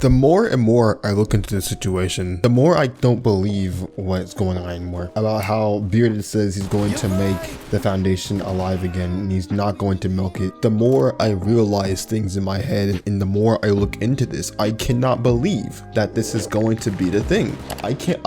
The more and more I look into the situation, the more I don't believe what's going on anymore. About how Bearded says he's going to make the Foundation alive again and he's not going to milk it. The more I realize things in my head and the more I look into this, I cannot believe that this is going to be the thing. I can't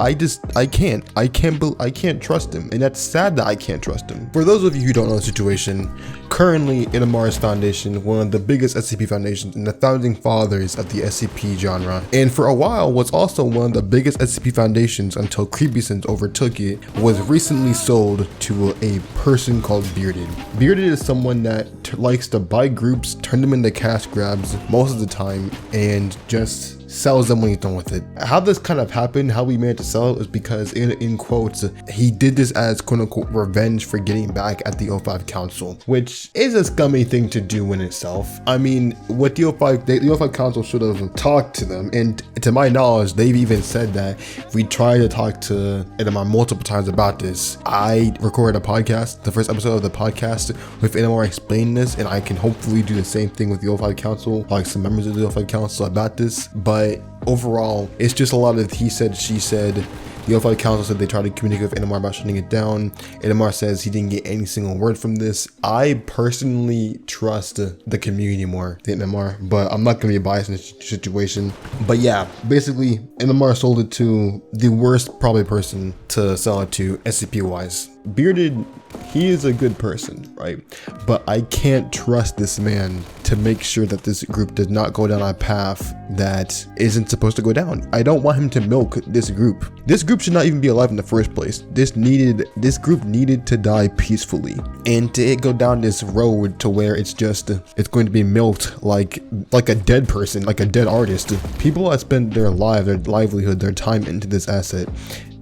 trust him. And that's sad that I can't trust him. For those of you who don't know the situation, currently Itamar's Foundation, one of the biggest SCP foundations and the founding fathers of the SCP genre, and for a while was also one of the biggest SCP foundations until CreepySins overtook it, was recently sold to a person called Bearded. Bearded is someone that likes to buy groups, turn them into cash grabs most of the time, and just sells them when he's done with it. How this kind of happened, how we managed to sell it, was because in quotes, he did this as quote unquote revenge for getting back at the O5 Council, which is a scummy thing to do in itself. I mean, what the O5 Council should have talked to them, and to my knowledge, they've even said that we tried to talk to Itamar multiple times about this. I recorded a podcast, the first episode of the podcast with Itamar explaining this, and I can hopefully do the same thing with the O5 Council, like some members of the O5 Council about this. But overall, it's just a lot of he said, she said. The O5 Council said they tried to communicate with Itamar about shutting it down. Itamar says he didn't get any single word from this. I personally trust the community more than Itamar, but I'm not going to be biased in this situation. But yeah, basically, Itamar sold it to the worst probably person to sell it to SCP wise. Bearded, he is a good person, right? But I can't trust this man to make sure that this group does not go down a path that isn't supposed to go down. I don't want him to milk this group. This group should not even be alive in the first place. This group needed to die peacefully, and to go down this road to where it's going to be milked like a dead person, like a dead artist. People that spend their livelihood, their time into this asset.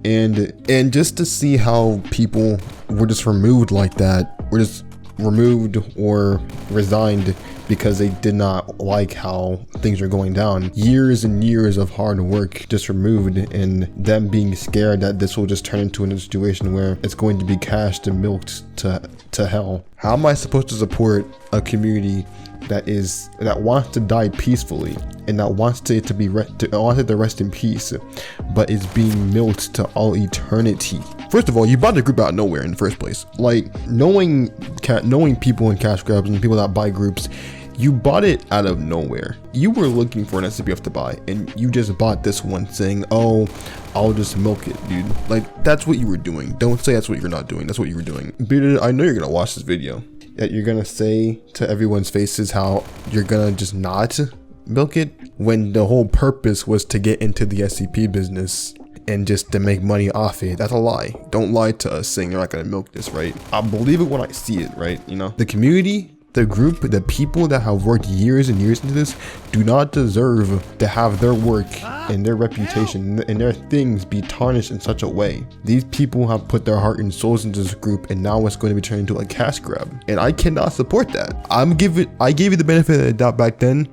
And just to see how people were just removed like that, were just removed or resigned because they did not like how things are going down. Years and years of hard work just removed, and them being scared that this will just turn into a situation where it's going to be cashed and milked to hell. How am I supposed to support a community that wants to die peacefully and that wants it to rest in peace, but is being milked to all eternity? First of all, you bought the group out of nowhere in the first place. Like, knowing people in cash grabs and people that buy groups, you bought it out of nowhere. You were looking for an SCPF to buy, and you just bought this one saying, oh, I'll just milk it, dude. Like, that's what you were doing. Don't say that's what you're not doing. That's what you were doing. Bearded, I know you're gonna watch this video. That you're gonna say to everyone's faces how you're gonna just not milk it, when the whole purpose was to get into the SCP business and just to make money off it. That's a lie. Don't lie to us saying you're not gonna milk this, right? I'll believe it when I see it, right? You know, the community, the group, the people that have worked years and years into this do not deserve to have their work and their reputation and their things be tarnished in such a way. These people have put their heart and souls into this group, and now it's going to be turned into a cash grab, and I cannot support that. I gave you the benefit of the doubt back then.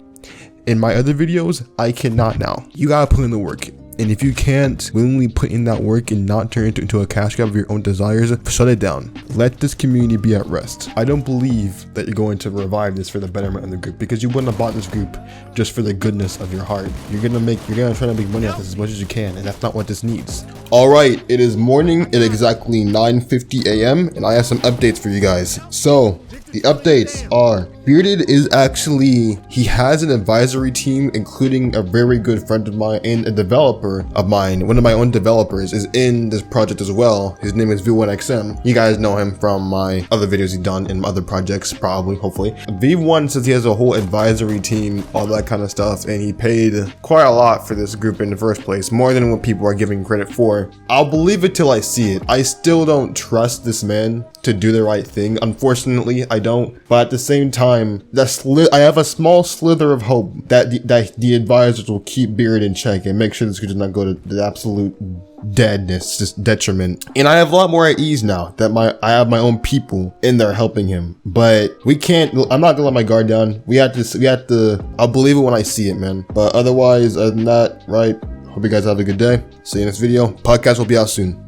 In my other videos, I cannot now. You gotta put in the work. And if you can't willingly put in that work and not turn it into a cash grab of your own desires, shut it down. Let this community be at rest. I don't believe that you're going to revive this for the betterment of the group, because you wouldn't have bought this group just for the goodness of your heart. You're gonna try to make money off this as much as you can, and that's not what this needs. All right, it is morning at exactly 9:50 a.m. and I have some updates for you guys. So the updates are, Bearded is actually, he has an advisory team, including a very good friend of mine and a developer of mine. One of my own developers is in this project as well. His name is V1XM. You guys know him from my other videos he's done in other projects, probably, hopefully. V1 says he has a whole advisory team, all that kind of stuff, and he paid quite a lot for this group in the first place, more than what people are giving credit for. I'll believe it till I see it. I still don't trust this man to do the right thing. Unfortunately, I don't. But at the same time, I have a small slither of hope that the advisors will keep Beard in check and make sure this could not go to the absolute deadness, just detriment. And I have a lot more at ease now that I have my own people in there helping him. But we can't, I'm not gonna let my guard down. We have to, I'll believe it when I see it, man. But other than that, right, hope you guys have a good day. See you in this video. Podcast will be out soon.